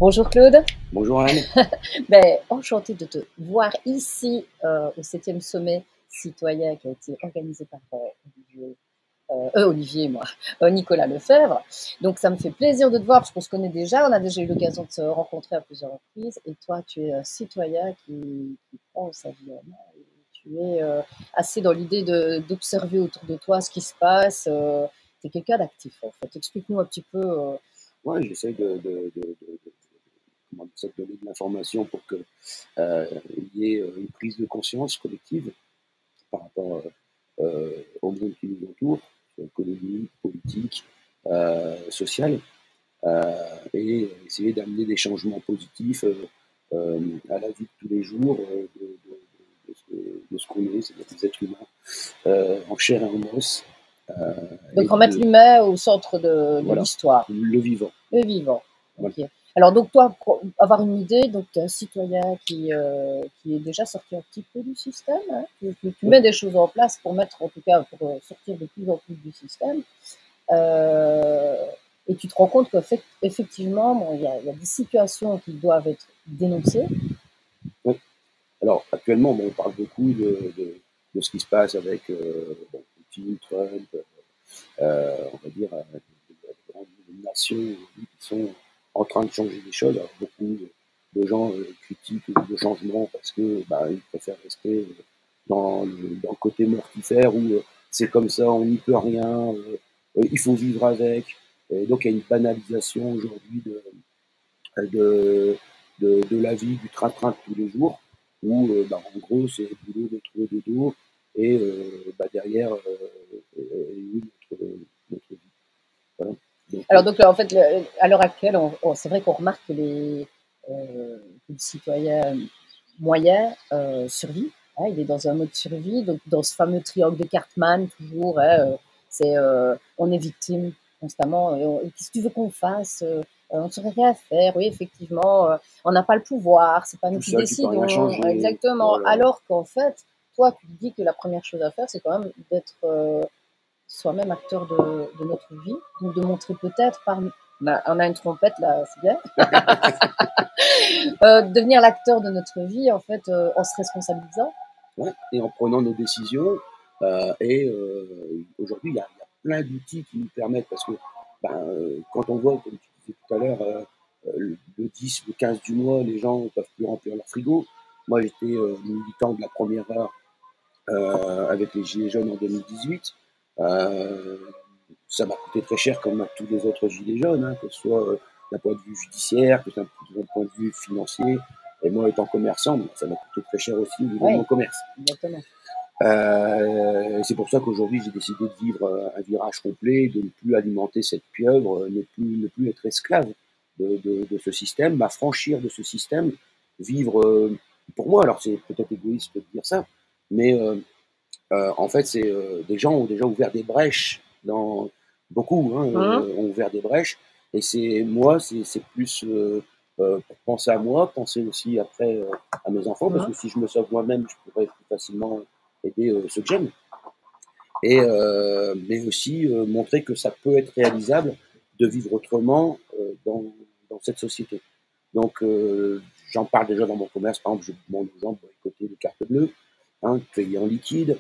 Bonjour Claude. Bonjour Anne. Enchantée de te voir ici au 7e sommet citoyen qui a été organisé par Nicolas Lefebvre. Donc ça me fait plaisir de te voir parce qu'on se connaît déjà, on a déjà eu l'occasion de se rencontrer à plusieurs reprises. Et toi, tu es un citoyen qui prend sa vie en main. Et tu es assez dans l'idée d'observer autour de toi ce qui se passe. Tu es quelqu'un d'actif en fait. Explique-nous un petit peu. Ouais, j'essaie comment dire ça, de donner de l'information pour que il y ait une prise de conscience collective par rapport au monde qui nous entoure, économique, politique, social, et essayer d'amener des changements positifs à la vie de tous les jours de ce qu'on est, c'est-à-dire des êtres humains en chair et en os. Donc remettre l'humain au centre de voilà, l'histoire. le vivant. Le vivant. Voilà. Ok. Alors donc toi, pour avoir une idée, donc tu es un citoyen qui est déjà sorti un petit peu du système. Hein, tu mets des choses en place pour mettre, en tout cas, pour sortir de plus en plus du système. Et tu te rends compte qu'effectivement, bon, il y a des situations qui doivent être dénoncées. Oui. Alors actuellement, bon, on parle beaucoup de ce qui se passe avec Poutine, Trump, on va dire les grandes nations qui sont en train de changer les choses. Alors, beaucoup de gens critiquent le changement parce que ils préfèrent rester dans le côté mortifère où c'est comme ça, on n'y peut rien, il faut vivre avec. Et donc il y a une banalisation aujourd'hui de, de la vie, du train-train de tous les jours, où en gros c'est le boulot de trouver de dos et derrière notre, notre vie. Voilà. Alors donc en fait, à l'heure actuelle, c'est vrai qu'on remarque que que le citoyen moyen survit. Hein, il est dans un mode survie, donc dans ce fameux triangle de Cartman, toujours, hein, on est victime constamment. Qu'est-ce que tu veux qu'on fasse on ne saurait rien faire. Oui, effectivement, on n'a pas le pouvoir, c'est pas nous qui décidons. Exactement. Voilà. Alors qu'en fait, toi, tu te dis que la première chose à faire, c'est quand même d'être soi-même acteur de notre vie, donc de montrer peut-être par... on a une trompette là, c'est bien. Devenir l'acteur de notre vie, en fait, en se responsabilisant. Ouais, et en prenant nos décisions. Aujourd'hui, il y a plein d'outils qui nous permettent, parce que quand on voit, comme tu disais tout à l'heure, le 10, le 15 du mois, les gens ne peuvent plus remplir leur frigo. Moi, j'étais militant de la première heure avec les Gilets jaunes en 2018. Ça m'a coûté très cher comme à tous les autres Gilets jaunes, hein, que ce soit d'un point de vue judiciaire, que ce soit d'un point de vue financier. Et moi, étant commerçant, ça m'a coûté très cher aussi au niveau de mon commerce. Exactement. C'est pour ça qu'aujourd'hui, j'ai décidé de vivre un virage complet, de ne plus alimenter cette pieuvre, ne plus être esclave de ce système, m'affranchir de ce système, vivre pour moi. Alors, c'est peut-être égoïste de dire ça, mais en fait, c'est des gens ont déjà ouvert des brèches beaucoup ont ouvert des brèches, et c'est plus pour penser à moi, penser aussi après à mes enfants, parce que si je me sauve moi-même, je pourrais plus facilement aider ceux que j'aime, et mais aussi montrer que ça peut être réalisable de vivre autrement dans cette société. Donc j'en parle déjà dans mon commerce. Par exemple, je demande aux gens de boycotter les cartes bleues, hein, payer en liquide.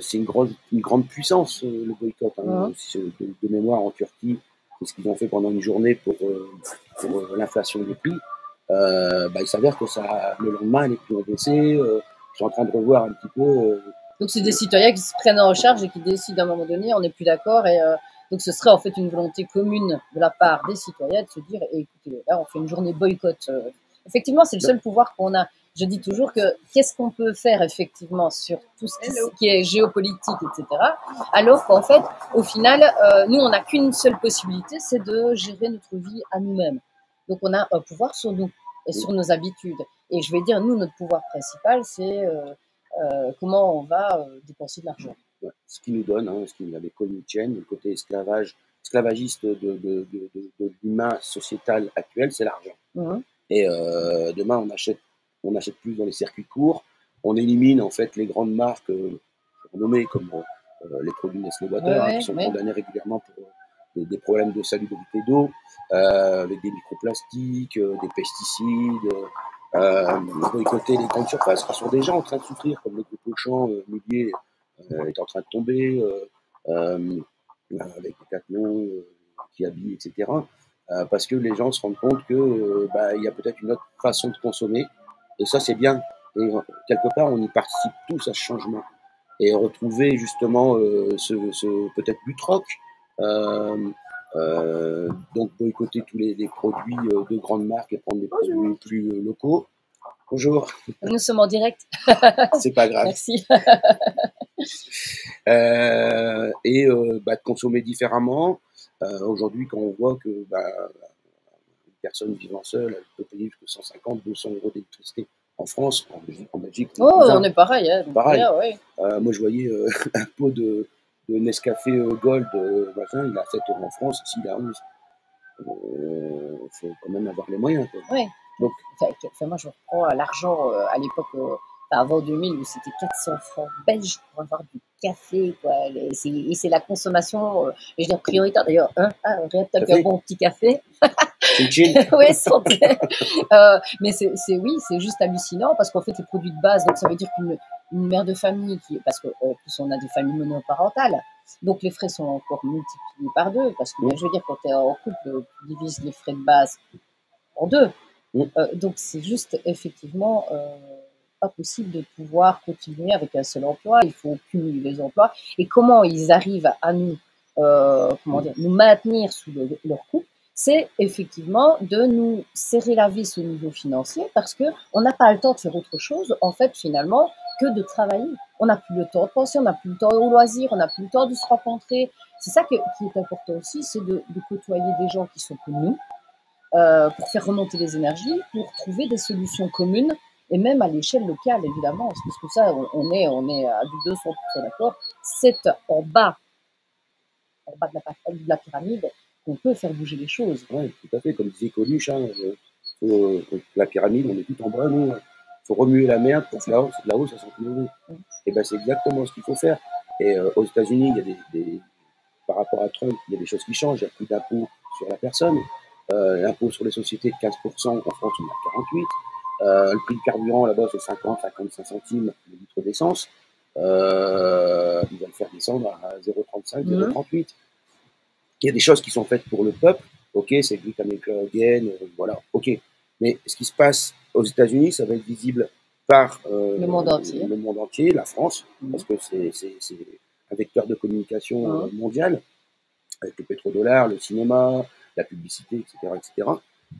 C'est une grande puissance, le boycott. Hein. De mémoire, en Turquie, c'est ce qu'ils ont fait pendant une journée pour l'inflation des prix. Il s'avère que le lendemain, les prix ont baissé. Je suis en train de revoir un petit peu. Donc c'est des citoyens qui se prennent en charge et qui décident à un moment donné, on n'est plus d'accord. Et donc ce serait en fait une volonté commune de la part des citoyens de se dire, écoutez, là on fait une journée boycott. Effectivement, c'est le seul pouvoir qu'on a. Je dis toujours que qu'est-ce qu'on peut faire effectivement sur tout ce qui est géopolitique, etc. Alors qu'en fait, au final, nous, on n'a qu'une seule possibilité, c'est de gérer notre vie à nous-mêmes. Donc on a un pouvoir sur nous et sur nos habitudes. Et je vais dire, nous, notre pouvoir principal, c'est comment on va dépenser de l'argent. Ce qui nous donne, ce qu'il avait connu Chen, le côté esclavagiste de l'humain sociétal actuel, c'est l'argent. Et demain, on achète plus dans les circuits courts, on élimine en fait les grandes marques renommées comme les produits Nestlé Water, qui sont condamnés régulièrement pour des problèmes de salubrité d'eau, avec des microplastiques, des pesticides, boycotter les grandes surfaces qui sont déjà en train de souffrir, comme le groupe Auchan, Mullier est en train de tomber, avec Decathlon qui habille, etc. Parce que les gens se rendent compte que il y a peut-être une autre façon de consommer, et ça c'est bien. Et quelque part, on y participe tous à ce changement. Et retrouver justement ce peut-être but rock. Donc boycotter tous les produits de grandes marques et prendre des produits plus locaux. Bonjour. Nous sommes en direct. C'est pas grave. Merci. De consommer différemment. Aujourd'hui, quand on voit que une personne vivant seule, elle peut payer jusqu'à 150, 200 euros d'électricité en France, en Belgique. On est pareil. Hein, pareil. Ouais. Moi, je voyais un pot de Nescafé Gold, il a 7 euros en France, ici il a 11. Faut quand même avoir les moyens. Oui. Donc, moi, je reprends l'argent à l'époque, avant 2000, où c'était 400 francs belges pour avoir du café. Quoi. Et c'est la consommation, je veux dire, prioritaire. D'ailleurs, rien qu'un bon petit café. Oui, santé. Mais oui, c'est juste hallucinant parce qu'en fait, les produits de base, donc ça veut dire qu'une mère de famille, parce qu'en plus, on a des familles monoparentales, donc les frais sont encore multipliés par 2 parce que, je veux dire, quand tu es en couple, tu divises les frais de base en 2. Donc c'est juste effectivement pas possible de pouvoir continuer avec un seul emploi. Il faut cumuler les emplois. Et comment ils arrivent à nous, nous maintenir sous leur coupe, c'est effectivement de nous serrer la vis au niveau financier parce qu'on n'a pas le temps de faire autre chose, en fait, finalement, que de travailler. On n'a plus le temps de penser, on n'a plus le temps au loisir, on n'a plus le temps de se rencontrer. C'est ça qui est important aussi, c'est de côtoyer des gens qui sont comme nous, pour faire remonter les énergies, pour trouver des solutions communes, et même à l'échelle locale, évidemment, parce que ça, on est à du 200% d'accord, c'est en bas de la pyramide qu'on peut faire bouger les choses. Oui, tout à fait, comme disait Coluche, la pyramide, on est tout en bas, nous. Il faut remuer la merde pour que là-haut, ça sente mauvais. Et c'est exactement ce qu'il faut faire. Et aux États-Unis, il y a par rapport à Trump, il y a des choses qui changent. Il n'y a plus d'impôts sur la personne. L'impôt sur les sociétés de 15%, en France, on est à 48%. Le prix du carburant, là-bas, c'est 50-55 centimes le litre d'essence. Ils vont le faire descendre à 0,35, 0,38. Il y a des choses qui sont faites pour le peuple. Ok, c'est Great America Again, voilà, ok. Mais ce qui se passe aux États-Unis, ça va être visible par le monde entier, la France, parce que c'est un vecteur de communication mondial, avec le pétrodollar, le cinéma, la publicité, etc., etc.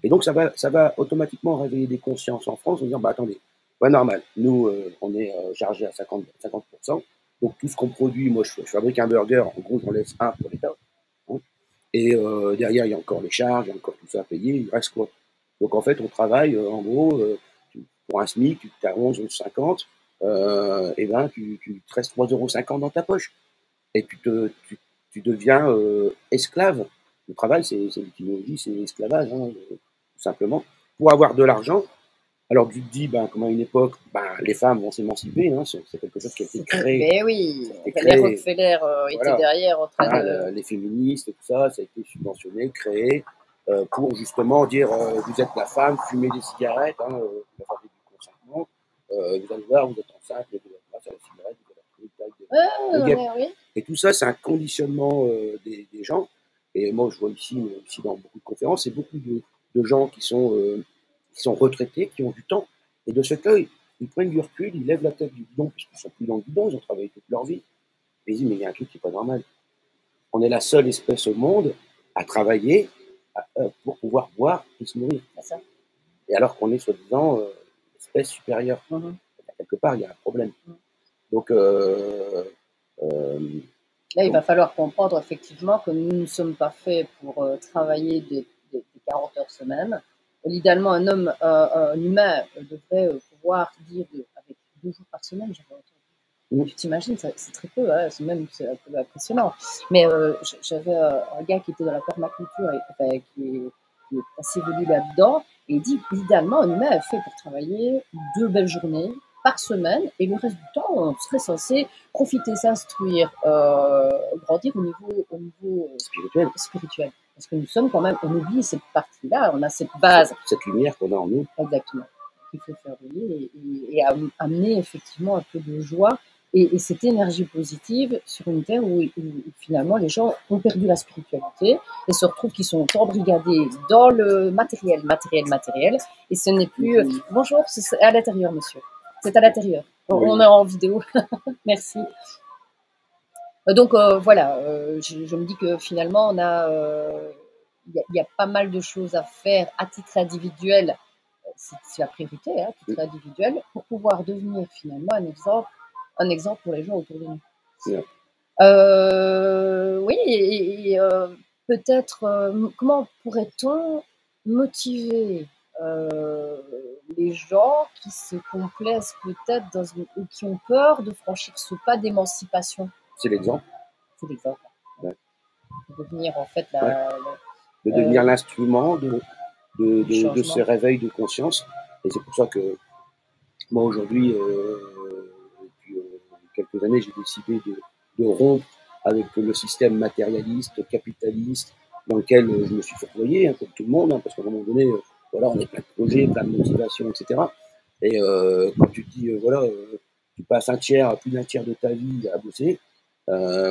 Et donc, ça va automatiquement réveiller des consciences en France en disant, attendez, pas normal, nous, on est chargé à 50%, donc tout ce qu'on produit, moi, je fabrique un burger, en gros, j'en laisse un pour l'État. Et derrière, il y a encore les charges, il y a encore tout ça à payer, il reste quoi? Donc, en fait, on travaille, en gros, pour un SMIC, tu as 11,50 €, et tu te restes 3,50 € dans ta poche. Et tu deviens esclave. Le travail, c'est l'étymologie, c'est l'esclavage, tout simplement. Pour avoir de l'argent, alors tu te dis, comme à une époque, les femmes vont s'émanciper, c'est quelque chose qui a été créé. Mais oui, les Rockefeller étaient derrière en train de... Les féministes et tout ça, ça a été subventionné, créé, pour justement dire, vous êtes la femme, fumez des cigarettes, la famille du consentement, vous allez voir, vous êtes enceinte, mais vous êtes grâce à la cigarette, vous allez trouver une taille de guêpe. Et tout ça, c'est un conditionnement des gens. Et moi, je vois ici dans beaucoup de conférences, c'est beaucoup de gens qui sont retraités, qui ont du temps. Et de ce fait, ils prennent du recul, ils lèvent la tête du guidon, puisqu'ils ne sont plus dans le guidon, ils ont travaillé toute leur vie. Et ils disent, mais il y a un truc qui n'est pas normal. On est la seule espèce au monde à travailler pour pouvoir boire et se nourrir. Ça. Et alors qu'on est soi-disant espèce supérieure. Quelque part, il y a un problème. Donc, là, il va falloir comprendre effectivement que nous ne sommes pas faits pour travailler des 40 heures semaine. Idéalement, un humain devrait pouvoir dire avec 2 jours par semaine, j'avais entendu. Tu t'imagines, c'est très peu, c'est un peu impressionnant. Mais j'avais un gars qui était dans la permaculture et qui est assez venu là-dedans, et il dit idéalement, un humain est fait pour travailler 2 belles journées par semaine, et le reste du temps, on serait censé profiter, s'instruire, grandir au niveau spirituel. Parce que nous sommes quand même, on oublie cette partie-là, on a cette base. Cette lumière qu'on a en nous. Exactement. Il faut faire briller et amener effectivement un peu de joie et cette énergie positive sur une terre où finalement les gens ont perdu la spiritualité et se retrouvent qu'ils sont embrigadés dans le matériel, et ce n'est plus bonjour, c'est à l'intérieur, monsieur. C'est à l'intérieur. Oui. On est en vidéo. Merci. Donc voilà, je me dis que finalement on a il y a pas mal de choses à faire à titre individuel. C'est la priorité, à titre individuel, pour pouvoir devenir finalement un exemple pour les gens autour de nous. Yeah. Oui, et peut-être, comment pourrait-on motiver les gens qui se complaisent peut-être ou qui ont peur de franchir ce pas d'émancipation? C'est l'exemple. C'est l'exemple. Ouais. De devenir en fait de devenir l'instrument de ce réveil de conscience. Et c'est pour ça que moi aujourd'hui, depuis quelques années, j'ai décidé de rompre avec le système matérialiste, capitaliste, dans lequel je me suis fourvoyé, comme tout le monde, parce qu'à un moment donné, voilà, on est plein de projets, plein de motivations, etc. Et quand tu te dis, tu passes plus d'un tiers de ta vie à bosser,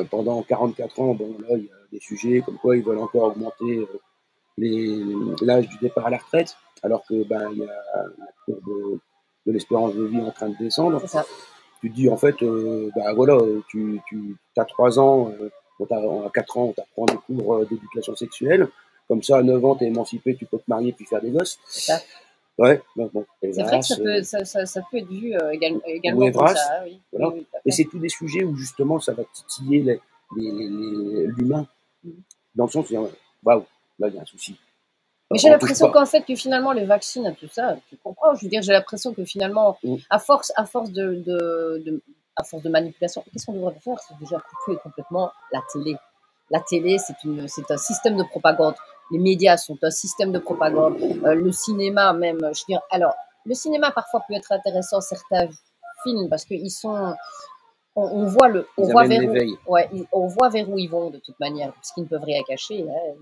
pendant 44 ans, bon, là, il y a des sujets comme quoi ils veulent encore augmenter l'âge du départ à la retraite, alors que il y a la courbe de l'espérance de vie en train de descendre. C'est ça. Tu te dis, en fait, tu as 3 ans, à 4 ans, on t'apprend des cours d'éducation sexuelle. Comme ça, à 9 ans, tu es émancipé, tu peux te marier puis faire des gosses. C'est ça. Ouais, bon, c'est vrai que ça peut être vu également comme ça. Oui. Voilà. Oui, et c'est tous des sujets où justement ça va titiller l'humain. Dans le sens où, waouh, là il y a un souci. Mais j'ai l'impression qu'en fait, que finalement, les vaccins et tout ça, tu comprends, je veux dire, j'ai l'impression que finalement, à force de manipulation, qu'est-ce qu'on devrait faire? C'est déjà couper complètement la télé. La télé, c'est un système de propagande. Les médias sont un système de propagande. Le cinéma même, je veux dire, alors, le cinéma parfois peut être intéressant, certains films, parce qu'ils sont... On voit vers où ils vont de toute manière, parce qu'ils ne peuvent rien cacher. Hein.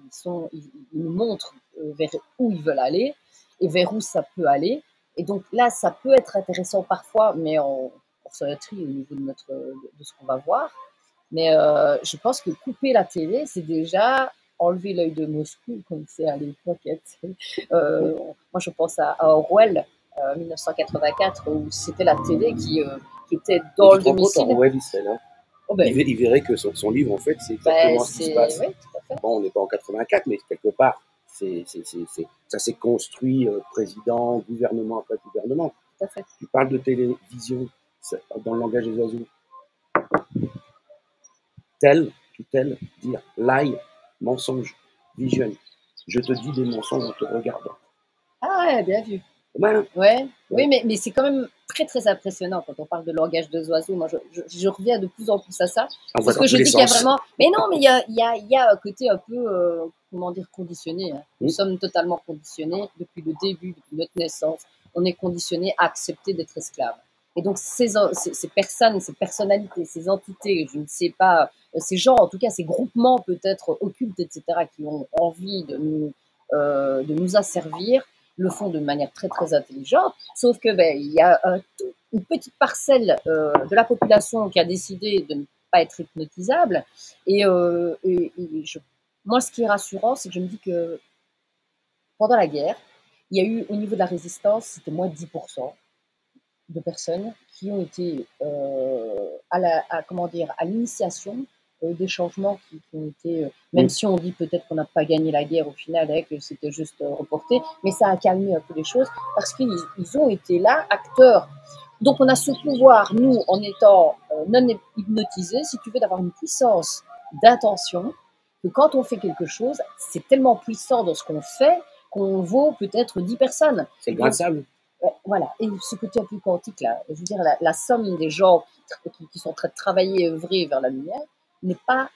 Ils nous montrent vers où ils veulent aller et vers où ça peut aller. Et donc là, ça peut être intéressant parfois, mais on se tri au niveau de ce qu'on va voir. Mais je pense que couper la télé, c'est déjà enlever l'œil de Moscou, comme c'est à l'époque. Moi, je pense à Orwell, 1984, où c'était la télé qui était dans le domicile. Orwell, il verrait que son livre, en fait, c'est exactement ce qui se passe. Oui, tout à fait. Bon, on n'est pas en 84, mais quelque part, ça s'est construit président, gouvernement après gouvernement. Tout à fait. Tu parles de télévision dans le langage des oiseaux. Tel, dire, lie, mensonge, vision. Je te dis des mensonges en te regardant. Ah ouais, bien vu. Voilà. Ouais. Oui, mais c'est quand même très très impressionnant quand on parle de langage des oiseaux. Moi, je reviens de plus en plus à ça. Parce que je dis qu'il y a vraiment... Mais non, mais il y a un côté un peu, comment dire, conditionné. Hein. Nous sommes totalement conditionnés depuis le début, depuis notre naissance. On est conditionnés à accepter d'être esclaves. Et donc, ces personnes, ces personnalités, ces entités, je ne sais pas, ces gens, en tout cas, ces groupements peut-être occultes, etc., qui ont envie de nous asservir, le font de manière très très intelligente, sauf que il y a une petite parcelle de la population qui a décidé de ne pas être hypnotisable. Moi, ce qui est rassurant, c'est que je me dis que pendant la guerre, il y a eu au niveau de la résistance, c'était moins de 10% de personnes qui ont été à l'initiation des changements qui ont été, même si on dit peut-être qu'on n'a pas gagné la guerre au final, que c'était juste reporté, mais ça a calmé un peu les choses parce qu'ils ont été là, acteurs. Donc on a ce pouvoir, nous, en étant non hypnotisés, si tu veux, d'avoir une puissance d'intention, que quand on fait quelque chose, c'est tellement puissant dans ce qu'on fait qu'on vaut peut-être 10 personnes. C'est le grain de sable. Voilà, et ce côté un peu quantique là, je veux dire, la somme des gens qui sont en train de travailler et œuvrer vers la lumière n'est pas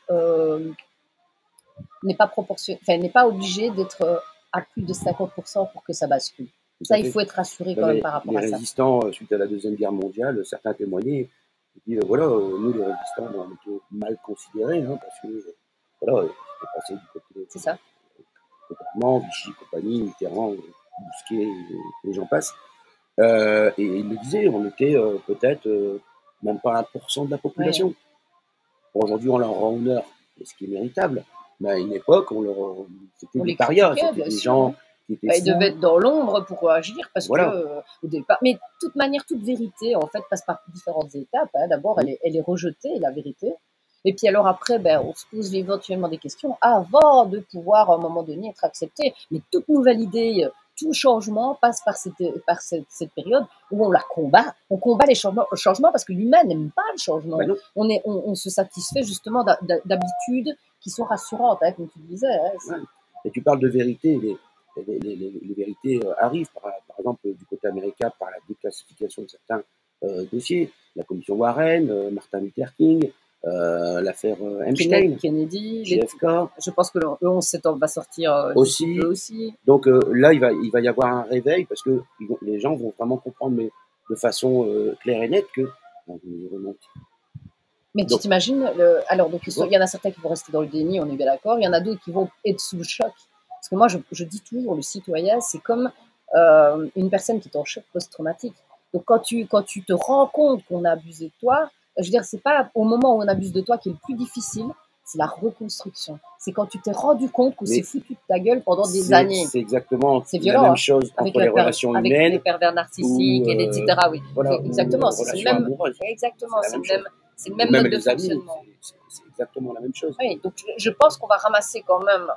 proportionnée, enfin n'est pas obligée d'être à plus de 50% pour que ça bascule. Ça, il faut être rassuré quand même par rapport à ça. Les résistants, suite à la Deuxième Guerre mondiale, certains témoignaient, Et puis voilà, nous les résistants, on était mal considérés, hein, parce que voilà, c'était passé du côté C'est ça. allemand, Vichy, compagnie, Mitterrand, Bousquet, et j'en passe. Et il le disait, on était peut-être même pas 1% de la Ouais. population. Bon, aujourd'hui, on leur rend honneur, et ce qui est méritable. Mais à une époque, c'était On des les parias, critiquait, c'était bien des sûr, gens hein. qui étaient Bah, ils devaient fous. être dans l'ombre pour agir parce que Voilà. au départ. Mais de toute manière, toute vérité en fait passe par différentes étapes, hein. D'abord, Mm. elle est rejetée, la vérité. Et puis alors après, ben, on se pose éventuellement des questions avant de pouvoir à un moment donné être accepté. Mais toute nouvelle idée, tout changement passe par cette période où on la combat. On combat les changements parce que l'humain n'aime pas le Ben changement. non. On se satisfait justement d'habitudes qui sont rassurantes, hein, comme tu disais, hein. Ouais. Et tu parles de vérité, les vérités arrivent, par exemple, du côté américain, par la déclassification de certains dossiers. La commission Warren, Martin Luther King, l'affaire Epstein, Kennedy, JFK je pense que le 11 septembre va sortir d'ici peu aussi. aussi. Donc là, il va y avoir un réveil parce que les gens vont vraiment comprendre, mais de façon claire et nette, que vous remontez. Mais tu Donc, t'imagines, alors donc tu il vois, y en a certains qui vont rester dans le déni, on est bien d'accord. Il y en a d'autres qui vont être sous le choc. Parce que moi, je dis toujours, le citoyen, c'est comme une personne qui est en choc post-traumatique. Donc quand tu te rends compte qu'on a abusé de toi, je veux dire, c'est pas au moment où on abuse de toi qui est le plus difficile, c'est la reconstruction. C'est quand tu t'es rendu compte qu'on s'est mais foutu de ta gueule pendant des années. c'est exactement C'est la violent, même hein, chose entre les relations avec les humaines pervers ou, narcissiques, et etc. Oui, voilà, ou exactement. C'est le relations même, amoureuses. C'est exactement, la même chose. c'est le Ou même même mode de les amis, fonctionnement. c'est exactement la même chose. Oui, donc je pense qu'on va ramasser quand même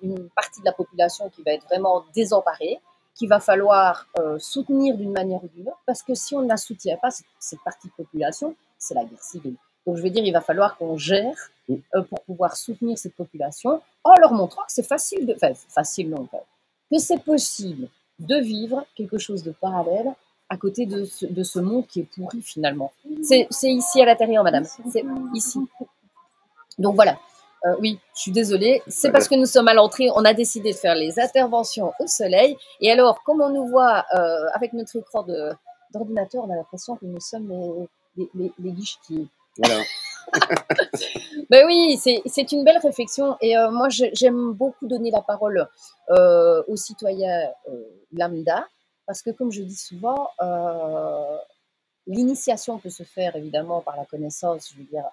une partie de la population qui va être vraiment désemparée, qu'il va falloir soutenir d'une manière ou d'une autre, parce que si on ne la soutient pas, cette partie de population, c'est la guerre civile. Donc je veux dire, il va falloir qu'on gère Mm. pour pouvoir soutenir cette population en leur montrant que c'est facile, enfin facile non, que c'est possible de vivre quelque chose de parallèle à côté de ce monde qui est pourri finalement. C'est ici à l'intérieur, madame. C'est ici. Donc voilà. Oui, je suis désolée. C'est parce que nous sommes à l'entrée, on a décidé de faire les interventions au soleil. Et alors, comme on nous voit avec notre écran d'ordinateur, on a l'impression que nous sommes les guichetiers. Voilà. Ben oui, c'est une belle réflexion. Et moi, j'aime beaucoup donner la parole aux citoyens lambda, parce que comme je dis souvent, l'initiation peut se faire évidemment par la connaissance, je veux dire,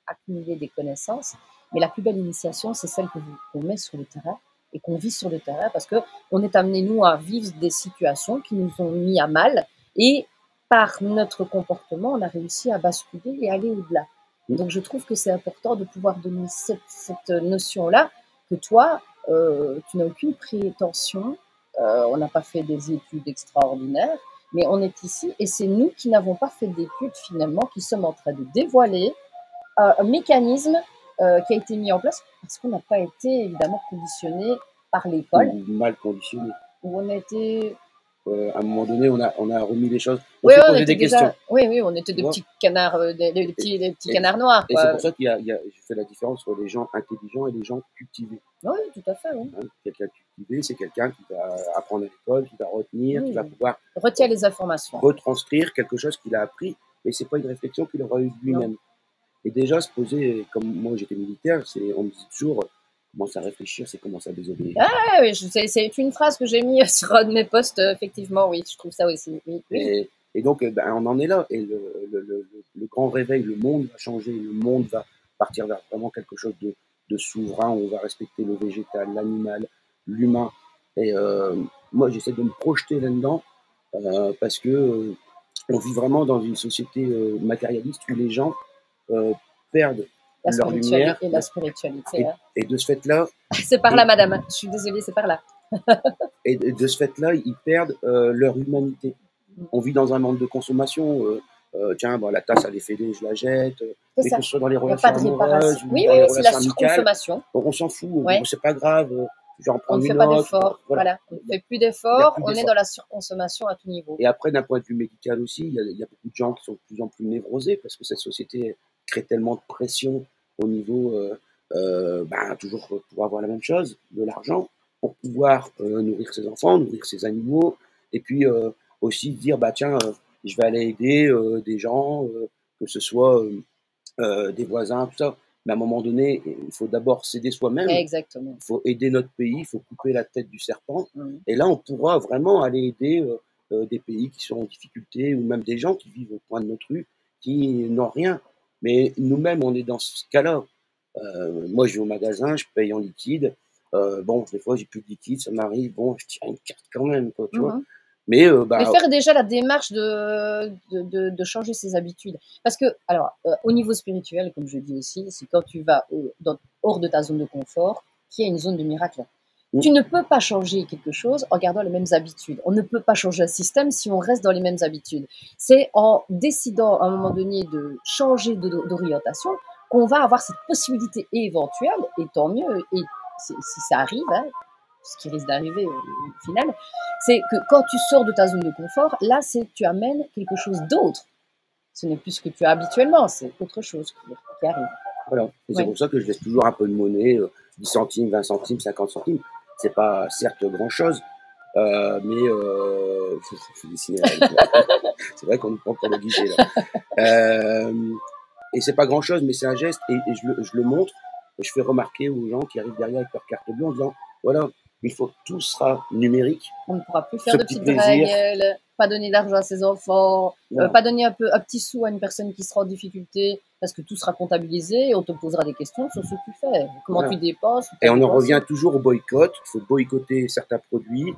accumuler des connaissances, mais la plus belle initiation, c'est celle qu'on met sur le terrain et qu'on vit sur le terrain parce qu'on est amené, nous, à vivre des situations qui nous ont mis à mal et par notre comportement, on a réussi à basculer et aller au-delà. Donc, je trouve que c'est important de pouvoir donner cette notion-là que toi, tu n'as aucune prétention, on n'a pas fait des études extraordinaires, mais on est ici et c'est nous qui n'avons pas fait d'études finalement, qui sommes en train de dévoiler un mécanisme qui a été mis en place parce qu'on n'a pas été évidemment conditionné par l'école. Ou mal conditionné. Où on a été. À un moment donné, on a remis les choses. Oui, s'est on posé était des questions. Oui, on était Tu des vois. petits canards, des petits canards noirs. Et c'est pour ça je fais la différence entre les gens intelligents et les gens cultivés. Oui, tout à fait. Oui. Hein, quelqu'un cultivé, c'est quelqu'un qui va apprendre à l'école, qui va retenir, qui va pouvoir retient les informations, retranscrire quelque chose qu'il a appris, mais c'est pas une réflexion qu'il aura eue lui-même. Et déjà se poser, comme moi j'étais militaire, on me dit toujours commence à réfléchir, c'est commencer à désobéir. Ah oui, c'est une phrase que j'ai mis sur un de mes posts, effectivement, oui, je trouve ça aussi. Oui. Et donc on en est là. Et le grand réveil, le monde va changer, le monde va partir vers vraiment quelque chose de souverain, où on va respecter le végétal, l'animal, l'humain. Et moi j'essaie de me projeter là-dedans parce que on vit vraiment dans une société matérialiste où les gens perdent leur lumière et la spiritualité. Et de ce fait-là, c'est par là, madame. Je suis désolée, c'est par là. Et de ce fait-là, ils perdent leur humanité. On vit dans un monde de consommation. Tiens, bon, la tasse, elle est fêlée, je la jette. Mais que ce soit dans les relations amoureuses ou dans les relations amicales, on s'en fout. C'est pas grave. On ne fait pas d'efforts. Voilà. On ne fait plus d'efforts. On est dans la surconsommation à tout niveau. Et après, d'un point de vue médical aussi, il y a beaucoup de gens qui sont de plus en plus névrosés parce que cette société crée tellement de pression au niveau, toujours pour avoir la même chose, de l'argent, pour pouvoir nourrir ses enfants, nourrir ses animaux, et puis aussi dire, tiens, je vais aller aider des gens que ce soit des voisins, tout ça. Mais à un moment donné, il faut d'abord s'aider soi-même. Exactement. Il faut aider notre pays, il faut couper la tête du serpent. Mmh. Et là, on pourra vraiment aller aider des pays qui sont en difficulté ou même des gens qui vivent au coin de notre rue, qui n'ont rien. Mais nous-mêmes, on est dans ce cas-là. Moi, je vais au magasin, je paye en liquide. Bon, des fois, j'ai plus de liquide, ça m'arrive. Bon, je tire une carte quand même, quoi, tu vois. Mmh. Mais Mais faire déjà la démarche de changer ses habitudes. Parce que, alors, au niveau spirituel, comme je dis aussi, c'est quand tu vas hors de ta zone de confort, qu'il y a une zone de miracle. Mm. Tu ne peux pas changer quelque chose en gardant les mêmes habitudes. On ne peut pas changer un système si on reste dans les mêmes habitudes. C'est en décidant à un moment donné de changer d'orientation qu'on va avoir cette possibilité éventuelle, et tant mieux, et si ça arrive, hein, ce qui risque d'arriver au final, c'est que quand tu sors de ta zone de confort, là, tu amènes quelque chose d'autre. Ce n'est plus ce que tu as habituellement, c'est autre chose qui arrive. Voilà. Et c'est Ouais. pour ça que je laisse toujours un peu de monnaie, 10 centimes, 20 centimes, 50 centimes. C'est pas certes grand-chose, mais je vais dessiner c'est vrai qu'on nous prend pour le guichet là. Et c'est pas grand-chose, mais c'est un geste et je le montre. Et je fais remarquer aux gens qui arrivent derrière avec leur carte bleue en disant voilà, une fois que tout sera numérique, On ne pourra plus faire ce de petit petites plaisir, règles, pas donner d'argent à ses enfants, voilà. pas donner un petit sou à une personne qui sera en difficulté, parce que tout sera comptabilisé et on te posera des questions sur ce que tu fais, comment Voilà. tu dépenses. Et on en revient toujours au boycott. Il faut boycotter certains produits,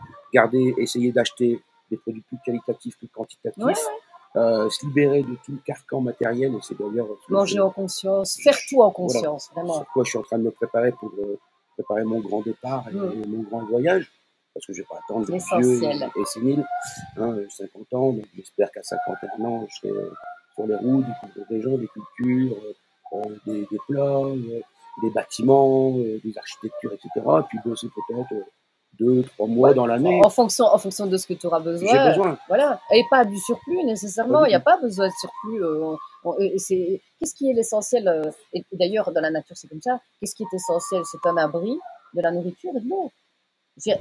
essayer d'acheter des produits plus qualitatifs que quantitatifs, Ouais, se libérer de tout le carcan matériel. Et c'est d'ailleurs manger en conscience, faire tout en voilà, conscience, vraiment. sur quoi je suis en train de me préparer pour préparer mon grand départ et mon grand voyage. Parce que je ne vais pas attendre d'être vieux et sénile. Hein, 50 ans, donc j'espère qu'à 51 ans, je serai sur les routes, découvrir des gens, des cultures, des plats, des bâtiments, des architectures, etc. Et puis bosser peut-être 2-3 mois dans l'année. En fonction de ce que tu auras besoin. J'ai besoin. Voilà. Et pas du surplus nécessairement. Il n'y a pas besoin de surplus. Qu'est-ce qui est l'essentiel et d'ailleurs, dans la nature, c'est comme ça. Qu'est-ce qui est essentiel? C'est un abri, de la nourriture et de l'eau.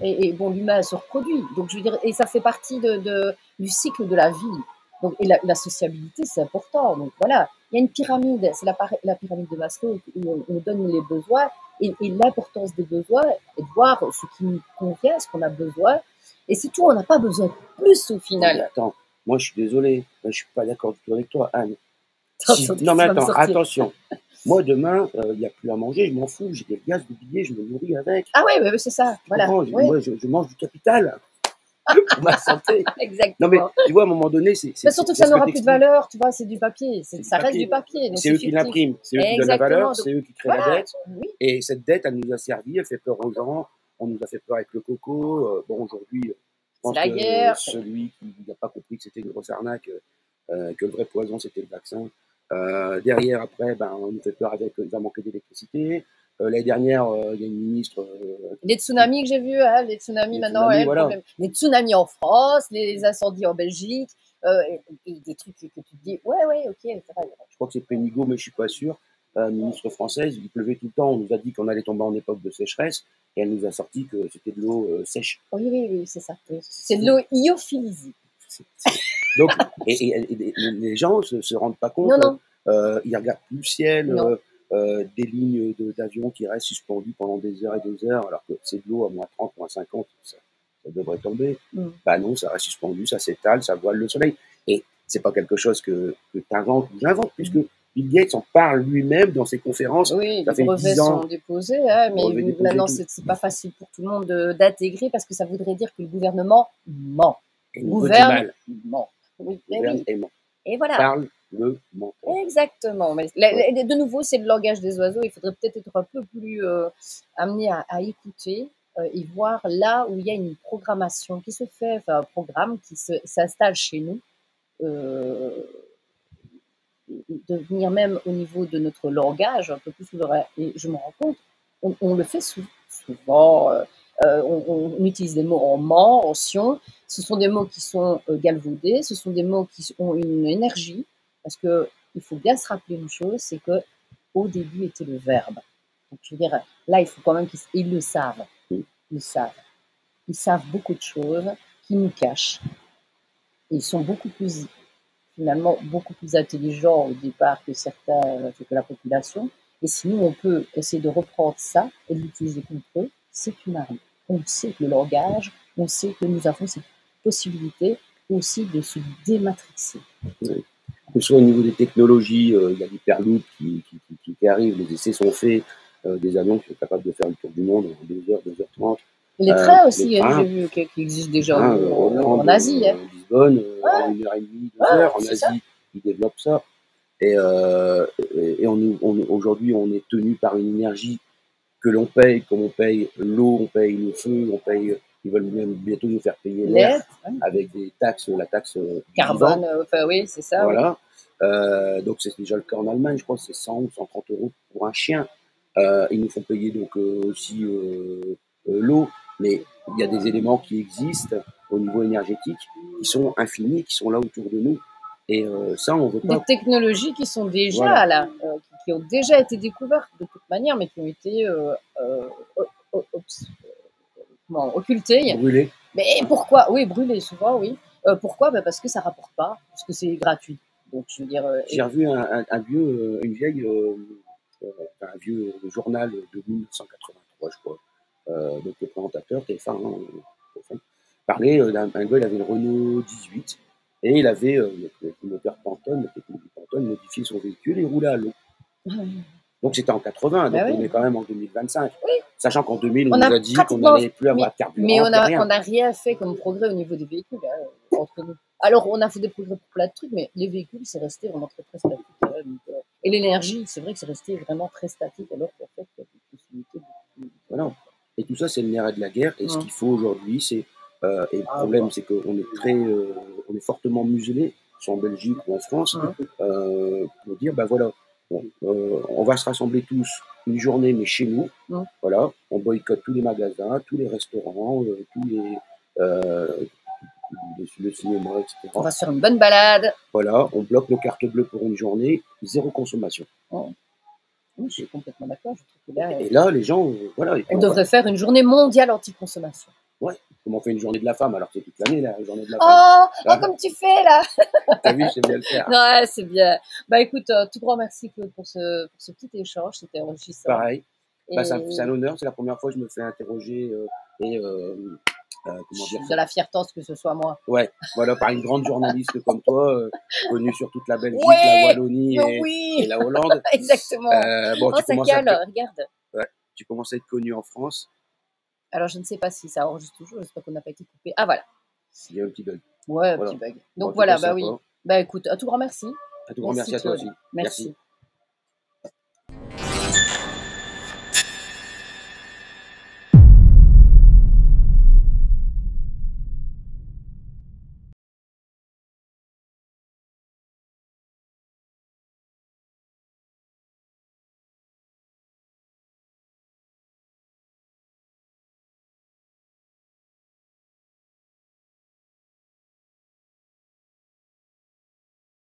Et bon, l'humain se reproduit. Donc, je veux dire, et ça fait partie du cycle de la vie. Donc, et la sociabilité, c'est important. Donc, voilà. Il y a une pyramide, c'est la pyramide de Maslow, où on donne les besoins et l'importance des besoins et de voir ce qui nous convient, ce qu'on a besoin. Et c'est tout, on n'a pas besoin de plus au final. Mais attends, moi je suis désolé, je ne suis pas d'accord du tout avec toi, Anne. Non, mais attends, attention. Moi, demain, il n'y a plus à manger, je m'en fous, j'ai des gaz de billets, je me nourris avec. Ah oui, c'est ça. Voilà. Moi, je mange du capital pour ma santé. Exactement. Non, mais tu vois, à un moment donné, c'est. Mais surtout que ça n'aura plus de valeur, tu vois, c'est du papier. Ça reste du papier. C'est eux qui l'impriment, c'est eux qui donnent la valeur, c'est eux qui créent la dette. Oui. Et cette dette, elle nous a servi, elle fait peur aux gens, on nous a fait peur avec le coco. Bon, aujourd'hui, je pense que guerre, celui qui n'a pas compris que c'était une grosse arnaque, que le vrai poison, c'était le vaccin. Derrière, après, on nous fait peur avec il va manquer d'électricité. L'année dernière, il y a une ministre. Les tsunamis que j'ai vus, hein, les tsunamis maintenant, voilà. les tsunamis en France, les incendies en Belgique, et des trucs que tu te dis, ouais, ok, ça va. Je crois que c'est Pénigaud, mais je suis pas sûr. Ministre française, il pleuvait tout le temps. On nous a dit qu'on allait tomber en époque de sécheresse, et elle nous a sorti que c'était de l'eau sèche. Oui, c'est ça. C'est de l'eau lyophilisée. Donc, et les gens se rendent pas compte. Ils regardent plus le ciel. Des lignes d'avions qui restent suspendues pendant des heures et des heures, alors que c'est de l'eau à moins 30, moins 50, ça devrait tomber. Non, ça reste suspendu, ça s'étale, ça voile le soleil. Et c'est pas quelque chose que tu inventes ou j'invente, puisque Bill Gates en parle lui-même dans ses conférences. Oui, les brevets sont déposés, hein, mais maintenant c'est pas facile pour tout le monde d'intégrer parce que ça voudrait dire que le gouvernement ment. Et gouverne ment. Oui, et voilà. Parle le menton. Exactement. Mais de nouveau, c'est le langage des oiseaux. Il faudrait peut-être être un peu plus amené à écouter et voir là où il y a une programmation qui se fait, enfin un programme qui s'installe chez nous, devenir même au niveau de notre langage un peu plus souverain. Et je me rends compte, on le fait souvent. On utilise des mots en ment, en sion. Ce sont des mots qui sont galvaudés. Ce sont des mots qui ont une énergie. Parce qu'il faut bien se rappeler une chose, c'est qu'au début était le verbe. Donc, je veux dire, là, il faut quand même qu'ils le savent. Ils savent. Ils savent beaucoup de choses qu'ils nous cachent. Et ils sont beaucoup plus finalement beaucoup plus intelligents au départ que certains, que la population. Et si nous, on peut essayer de reprendre ça et de l'utiliser contre eux, c'est une arme. On sait que le langage, on sait que nous avons cette possibilité aussi de se dématrixer. Oui. Que ce soit au niveau des technologies, il y a l'hyperloop qui arrive, les essais sont faits, des avions qui sont capables de faire le tour du monde en 2 heures, 2h30. Et les trains aussi, les trains, j'ai vu qui existent déjà Hollande, en Asie. Hein. Lisbonne, Ouais. en 1h30, 2 heures. En c'est ça. Asie, ils développent ça. Et aujourd'hui, on est tenu par une énergie que l'on paye, comme on paye l'eau, on paye le feu, on paye. Ils veulent même bientôt nous faire payer l'air Ouais. avec des taxes, la taxe Carbone, vivant. enfin oui, c'est ça. Voilà. Donc c'est déjà le cas en Allemagne, je crois que c'est 100 ou 130 euros pour un chien. Ils nous font payer donc aussi l'eau, mais il y a des éléments qui existent au niveau énergétique qui sont infinis, qui sont là autour de nous. Et ça, on veut pas. Des technologies qui sont déjà Voilà. là, qui ont déjà été découvertes de toute manière, mais qui ont été occultées. Brûlées. Mais pourquoi? Oui, brûlées souvent, oui. Pourquoi? Parce que ça rapporte pas, parce que c'est gratuit. Donc je veux dire. J'ai revu un vieux, une vieille, un vieux journal de 1983, je crois. Donc le présentateur, TF1, parlait d'un gars, il avait une Renault 18 et il avait le moteur Pantone, la technologie Pantone, modifié son véhicule et il roulait à l'eau. Donc c'était en 80, donc on est quand même en 2025. Oui. Sachant qu'en 2000, on nous a dit qu'on n'allait plus avoir de carburant. Mais on n'a rien fait comme progrès au niveau des véhicules, entre nous. Alors, on a fait des progrès pour plein de trucs, mais les véhicules, c'est resté vraiment très, très statique. Et l'énergie, c'est vrai que c'est resté vraiment très statique, alors qu'en fait, il y a des possibilités. Voilà. Et tout ça, c'est le nerf de la guerre. Et ce qu'il faut aujourd'hui, c'est. Et le problème, c'est qu'on est on est fortement muselé, soit en Belgique ou en France, pour dire, ben voilà, on va se rassembler tous une journée, mais chez nous. Voilà, on boycotte tous les magasins, tous les restaurants, tous les. Le cinéma, etc. On va se faire une bonne balade. Voilà, on bloque nos cartes bleues pour une journée, zéro consommation. Oui, je suis complètement d'accord. Et là, les gens, voilà. On devrait faire une journée mondiale anti-consommation. Ouais, comme on fait une journée de la femme, alors que c'est toute l'année, la journée de la femme. Oh, comme tu fais, là. T'as vu, je sais bien le faire. Ouais, c'est bien. Bah écoute, tout grand merci, Claude, pour ce petit échange. C'était enrichissant. Pareil. Bah, c'est un honneur, c'est la première fois que je me fais interroger comment dire, de la fierté que ce soit moi. Ouais, voilà, par une grande journaliste comme toi, connue sur toute la Belgique, la Wallonie et la Hollande. Exactement. Bon, ça cale, regarde. Ouais, tu commences à être connue en France. Alors, je ne sais pas si ça enregistre toujours, j'espère qu'on n'a pas été coupé. Ah, voilà. Il y a un petit bug. Ouais, un petit bug. Donc voilà, bah oui. Bah écoute, un tout grand merci. Un tout grand merci à toi aussi. Merci.